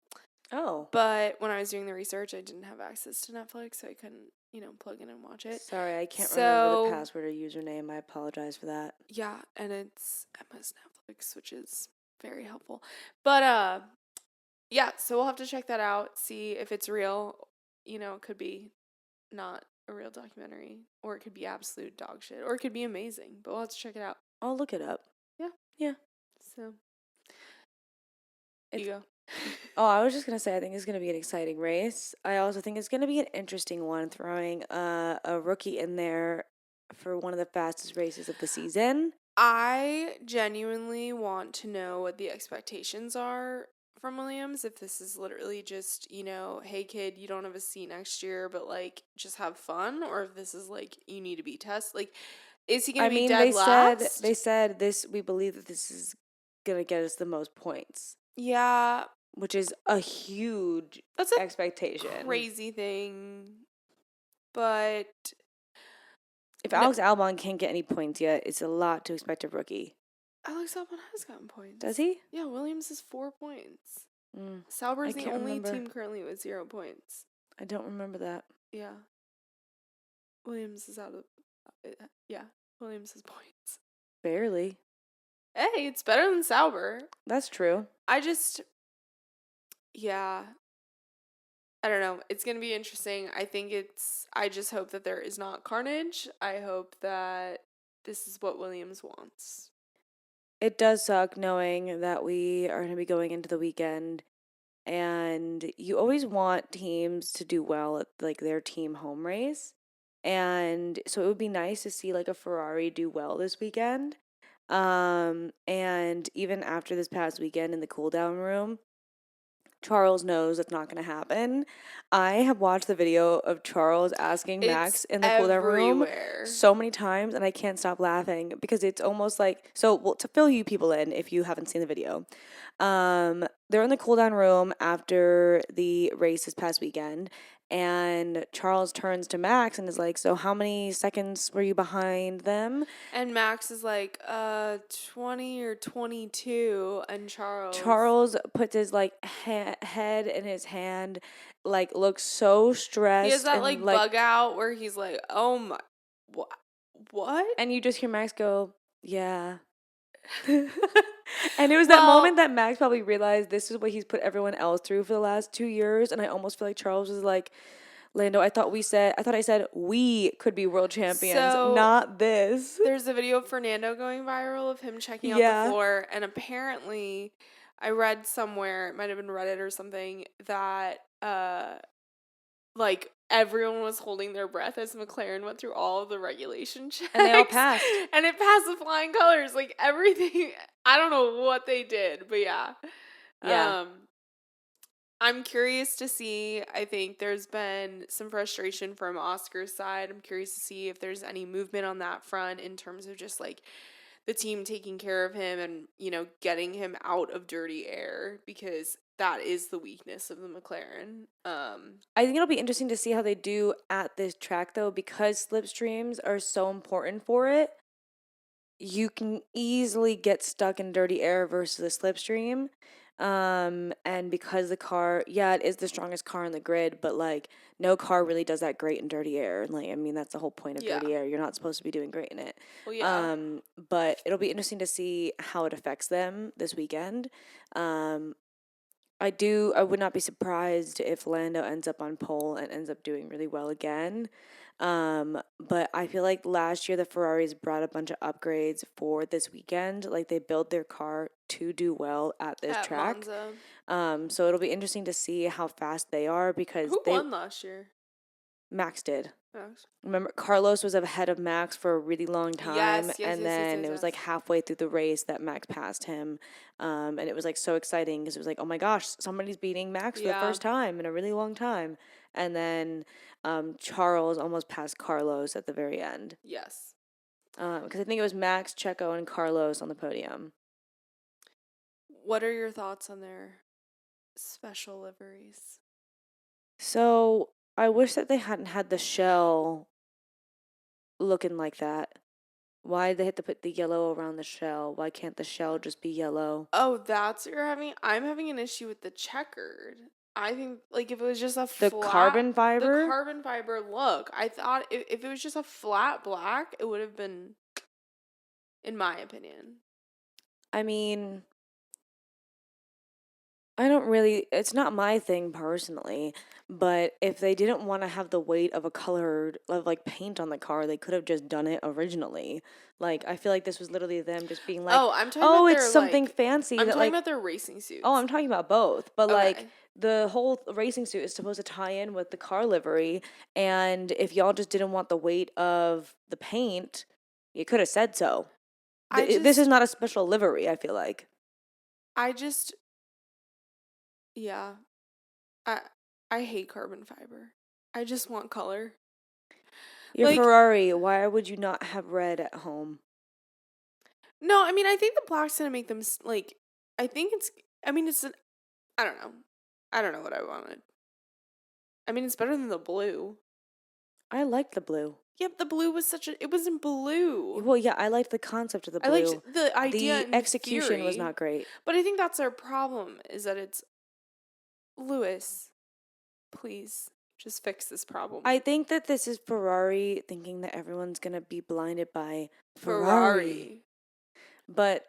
Oh. But when I was doing the research, I didn't have access to Netflix, so I couldn't, plug in and watch it. Sorry, I can't remember the password or username. I apologize for that. Yeah, and it's Emma's Netflix, which is very helpful. But, yeah, so we'll have to check that out, see if it's real. It could be not a real documentary, or it could be absolute dog shit, or it could be amazing, but we'll have to check it out. I'll look it up. Yeah. So, you go. Oh, I was just going to say, I think it's going to be an exciting race. I also think it's going to be an interesting one, throwing a rookie in there for one of the fastest races of the season. I genuinely want to know what the expectations are from Williams, if this is literally just, hey kid, you don't have a seat next year, but just have fun, or if this is you need to be tested. Is he going to be dead last? They said this, we believe that this is going to get us the most points. Yeah. Which is a huge expectation. Crazy thing. But if Alex Albon can't get any points yet, it's a lot to expect of rookie. Alex Albon has gotten points. Does he? Yeah, Williams is 4 points. Sauber is the only team currently with 0 points. I don't remember that. Yeah. Williams is out of... Williams has points. Barely. Hey, it's better than Sauber. That's true. I don't know. It's going to be interesting. I just hope that there is not carnage. I hope that this is what Williams wants. It does suck knowing that we are going to be going into the weekend, and you always want teams to do well at their team home race. And so it would be nice to see a Ferrari do well this weekend. And even after this past weekend in the cool down room, Charles knows it's not going to happen. I have watched the video of Charles asking Max in the cool down room so many times, and I can't stop laughing because it's almost like, so well, to fill you people in if you haven't seen the video, they're in the cool down room after the race this past weekend, and Charles turns to Max and is like, so how many seconds were you behind them? And Max is like, 20 or 22. And Charles puts his like head in his hand, like looks so stressed. He has that and, like bug out where he's like, oh my, what? And you just hear Max go, yeah. And it was that moment that Max probably realized this is what he's put everyone else through for the last 2 years. And I almost feel like Charles was like, Lando, I thought I said we could be world champions, not this. There's a video of Fernando going viral of him checking out the floor. And apparently, I read somewhere, it might have been Reddit or something, that like everyone was holding their breath as McLaren went through all of the regulation checks. And they all passed. And it passed with flying colors. Like everything, I don't know what they did, but yeah. Yeah. I'm curious to see. I think there's been some frustration from Oscar's side. I'm curious to see if there's any movement on that front in terms of just like the team taking care of him and, you know, getting him out of dirty air, because that is the weakness of the McLaren. I think it'll be interesting to see how they do at this track, though, because slipstreams are so important for it. You can easily get stuck in dirty air versus a slipstream. And because the car, it is the strongest car on the grid, but like no car really does that great in dirty air. Like, I mean, that's the whole point of dirty air. You're not supposed to be doing great in it. Well, yeah. But it'll be interesting to see how it affects them this weekend. I would not be surprised if Lando ends up on pole and ends up doing really well again. But I feel like last year the Ferraris brought a bunch of upgrades for this weekend. Like they built their car to do well at this track. Monza. So it'll be interesting to see how fast they are because who won last year? Max did. Remember, Carlos was ahead of Max for a really long time, and then it was like halfway through the race that Max passed him, and it was like so exciting because it was like, oh my gosh, somebody's beating Max for the first time in a really long time, and then Charles almost passed Carlos at the very end. Yes, because I think it was Max, Checo, and Carlos on the podium. What are your thoughts on their special liveries? So I wish that they hadn't had the shell looking like that. Why did they have to put the yellow around the shell? Why can't the shell just be yellow? Oh, that's what you're having? I'm having an issue with the checkered. I think, like, if it was just the carbon fiber? The carbon fiber look. I thought if it was just a flat black, it would have been, in my opinion. I mean, it's not my thing personally, but if they didn't want to have the weight of a colored, like paint on the car, they could have just done it originally. Like, I feel like this was literally them just being like, I'm talking about it's something fancy. I'm talking about their racing suits. Oh, I'm talking about both. But like, the whole racing suit is supposed to tie in with the car livery. And if y'all just didn't want the weight of the paint, you could have said so. This is not a special livery, I feel like. Yeah. I hate carbon fiber. I just want color. Your Ferrari, why would you not have red at home? No, I mean, I think the black's going to make them, like, I don't know. I don't know what I wanted. I mean, it's better than the blue. I liked the blue. Yeah, the blue was it wasn't blue. Well, yeah, I liked the concept of the blue. I liked the idea. The execution was not great. But I think that's our problem, is that it's, Lewis, please, just fix this problem. I think that this is Ferrari thinking that everyone's going to be blinded by Ferrari. But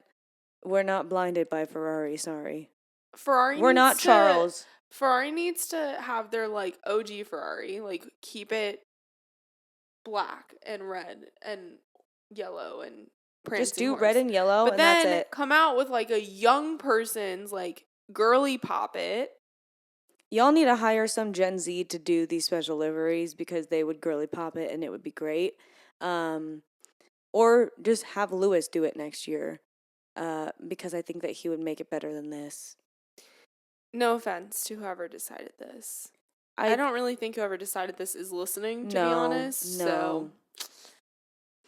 we're not blinded by Ferrari, sorry. We're not Charles. Ferrari needs to have their, like, OG Ferrari, like, keep it black and red and yellow and prancing just do horse. Red and yellow, but and then that's it. Come out with, like, a young person's, like, girly pop it. Y'all need to hire some Gen Z to do these special liveries because they would girly pop it and it would be great. or just have Lewis do it next year, because I think that he would make it better than this. No offense to whoever decided this. I don't really think whoever decided this is listening, to be honest. No. So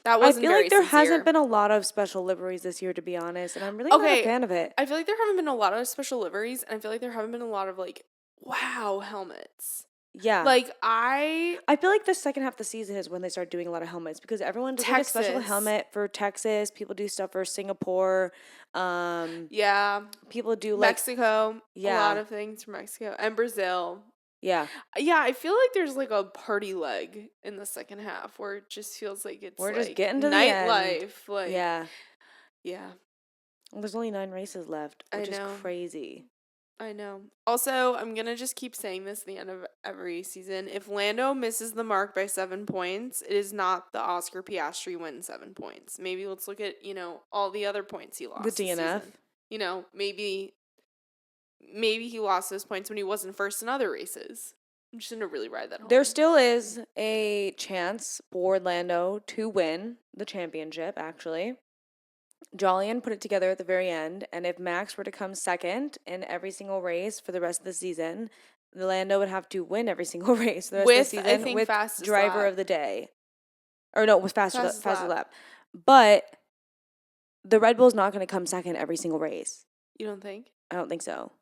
that wasn't I feel very like there sincere. hasn't been a lot of special liveries this year, to be honest, and I'm really not a fan of it. I feel like there haven't been a lot of special liveries, and I feel like there haven't been a lot of, like, wow helmets. Yeah. Like, I feel like the second half of the season is when they start doing a lot of helmets, because everyone does like a special helmet for Texas. People do stuff for Singapore. Yeah. People do like Mexico. Yeah. A lot of things for Mexico and Brazil. Yeah. Yeah, I feel like there's like a party leg in the second half where it just feels like it's we're like just getting to nightlife. Like yeah. Well, there's only 9 races left, which is crazy. I know. Also, I'm going to just keep saying this at the end of every season. If Lando misses the mark by 7 points, it is not the Oscar Piastri win 7 points. Maybe let's look at, all the other points he lost. The DNF. Maybe he lost those points when he wasn't first in other races. I'm just going to really ride that home. There still is a chance for Lando to win the championship, actually. Jolyon put it together at the very end, and if Max were to come second in every single race for the rest of the season, Lando would have to win every single race for the rest of the season with driver of the day. Or no, with fastest lap. But the Red Bull's not going to come second every single race. You don't think? I don't think so.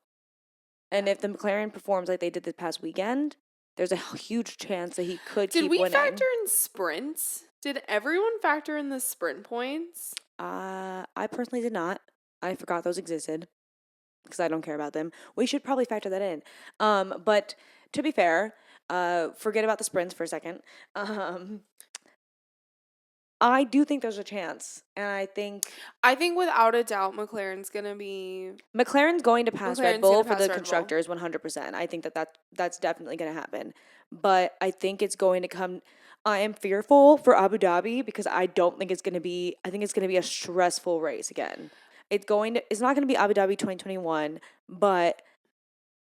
And if the McLaren performs like they did this past weekend, there's a huge chance that he could keep winning. Did we factor in sprints? Did everyone factor in the sprint points? I personally did not. I forgot those existed because I don't care about them. We should probably factor that in. But to be fair, forget about the sprints for a second. I do think there's a chance, and I think without a doubt McLaren's going to pass Red Bull for the constructors 100%. I think that's definitely going to happen. But I think it's going to come. I am fearful for Abu Dhabi because I don't think it's going to be. I think it's going to be a stressful race again. It's not going to be Abu Dhabi 2021, but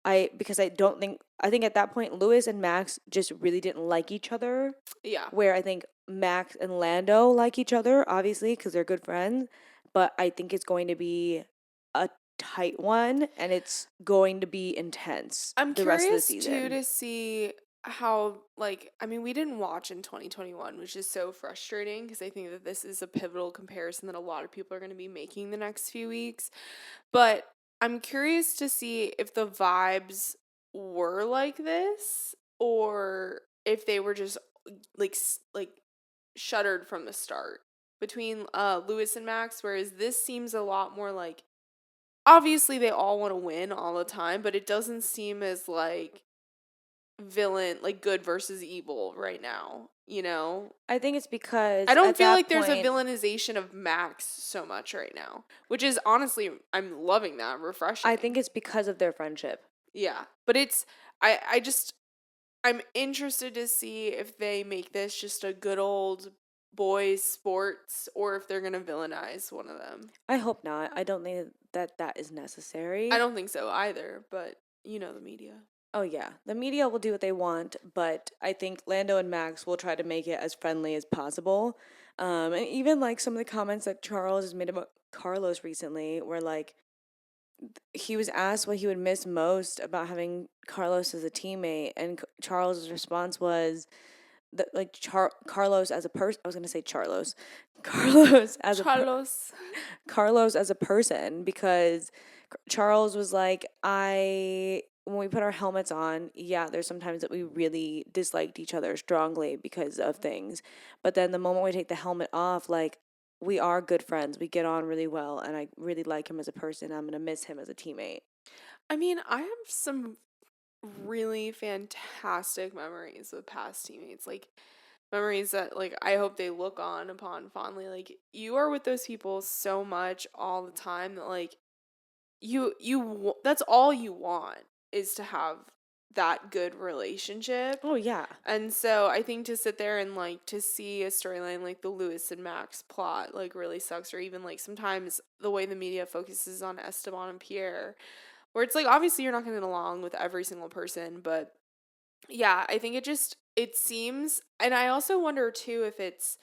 I think at that point Lewis and Max just really didn't like each other. Yeah. Where I think Max and Lando like each other, obviously, because they're good friends. But I think it's going to be a tight one, and it's going to be intense. I'm curious too to see how, we didn't watch in 2021, which is so frustrating because I think that this is a pivotal comparison that a lot of people are going to be making the next few weeks. But I'm curious to see if the vibes were like this or if they were just like shuttered from the start between Lewis and Max, whereas this seems a lot more like, obviously they all want to win all the time, but it doesn't seem as like villain, like good versus evil right now, I think it's because I don't feel like there's a villainization of Max so much right now, which is honestly, I'm loving that, refreshing. I think it's because of their friendship. Yeah, but it's I'm interested to see if they make this just a good old boys sports or if they're going to villainize one of them. I hope not. I don't think that is necessary. I don't think so either, but the media. Oh, yeah. The media will do what they want, but I think Lando and Max will try to make it as friendly as possible. And even, some of the comments that Charles has made about Carlos recently were, he was asked what he would miss most about having Carlos as a teammate, and Charles' response was that, Carlos as a person. I was going to say Charlos. Carlos as a person, because Charles was like, when we put our helmets on, yeah, there's sometimes that we really disliked each other strongly because of things. But then the moment we take the helmet off, we are good friends. We get on really well, and I really like him as a person. I'm going to miss him as a teammate. I mean, I have some really fantastic memories with past teammates. Memories that, I hope they look upon fondly. You are with those people so much all the time that, you that's all you want is to have that good relationship. Oh, yeah. And so I think to sit there and to see a storyline like the Lewis and Max plot really sucks, or even sometimes the way the media focuses on Esteban and Pierre, where it's obviously you're not going to get along with every single person, but yeah, I think it seems, and I also wonder too if it's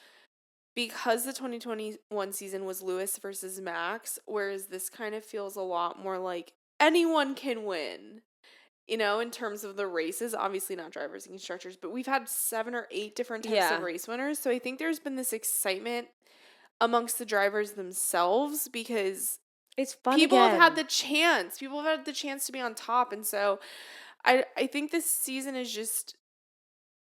because the 2021 season was Lewis versus Max, whereas this kind of feels a lot more like anyone can win, you know, in terms of the races. Obviously not drivers and constructors, but we've had 7 or 8 different types of race winners. So I think there's been this excitement amongst the drivers themselves because it's fun people again. have had the chance. People have had the chance to be on top. And so I think this season is just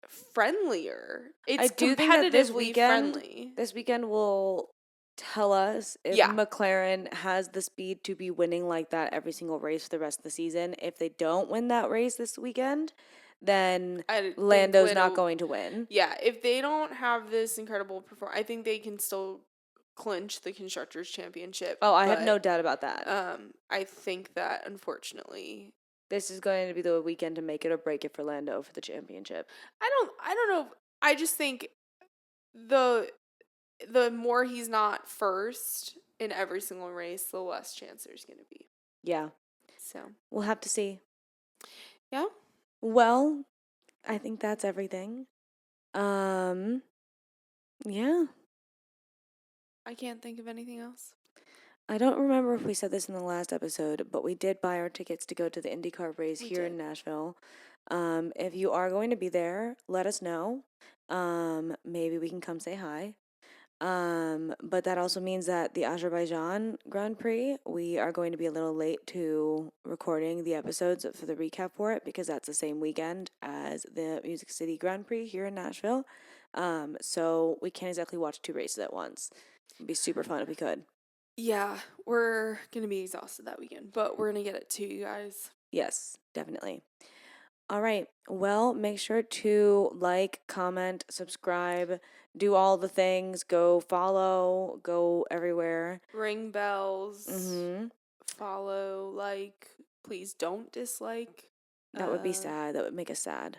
friendlier. It's competitively friendly. This weekend will tell us if McLaren has the speed to be winning like that every single race for the rest of the season. If they don't win that race this weekend, then Lando's not going to win. Yeah, if they don't have this incredible performance, I think they can still clinch the Constructors' Championship. Oh, I have no doubt about that. I think that, unfortunately, this is going to be the weekend to make it or break it for Lando for the championship. I don't know. I just think the more he's not first in every single race, the less chance there's going to be. Yeah. So we'll have to see. Yeah. Well, I think that's everything. Yeah. I can't think of anything else. I don't remember if we said this in the last episode, but we did buy our tickets to go to the IndyCar race here in Nashville. If you are going to be there, let us know. Maybe we can come say hi. But that also means that the Azerbaijan Grand Prix, we are going to be a little late to recording the episodes for the recap for it because that's the same weekend as the Music City Grand Prix here in Nashville. So we can't exactly watch 2 races at once. It'd be super fun if we could. Yeah, we're going to be exhausted that weekend, but we're going to get it to you guys. Yes, definitely. All right. Well, make sure to like, comment, subscribe, do all the things. Go follow, go everywhere. Ring bells. Mm-hmm. Follow, like. Please don't dislike. That would be sad. That would make us sad.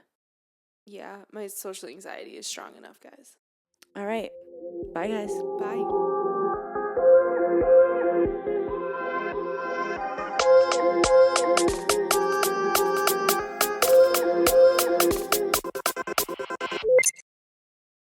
Yeah, my social anxiety is strong enough, guys. All right. Bye, guys. Bye.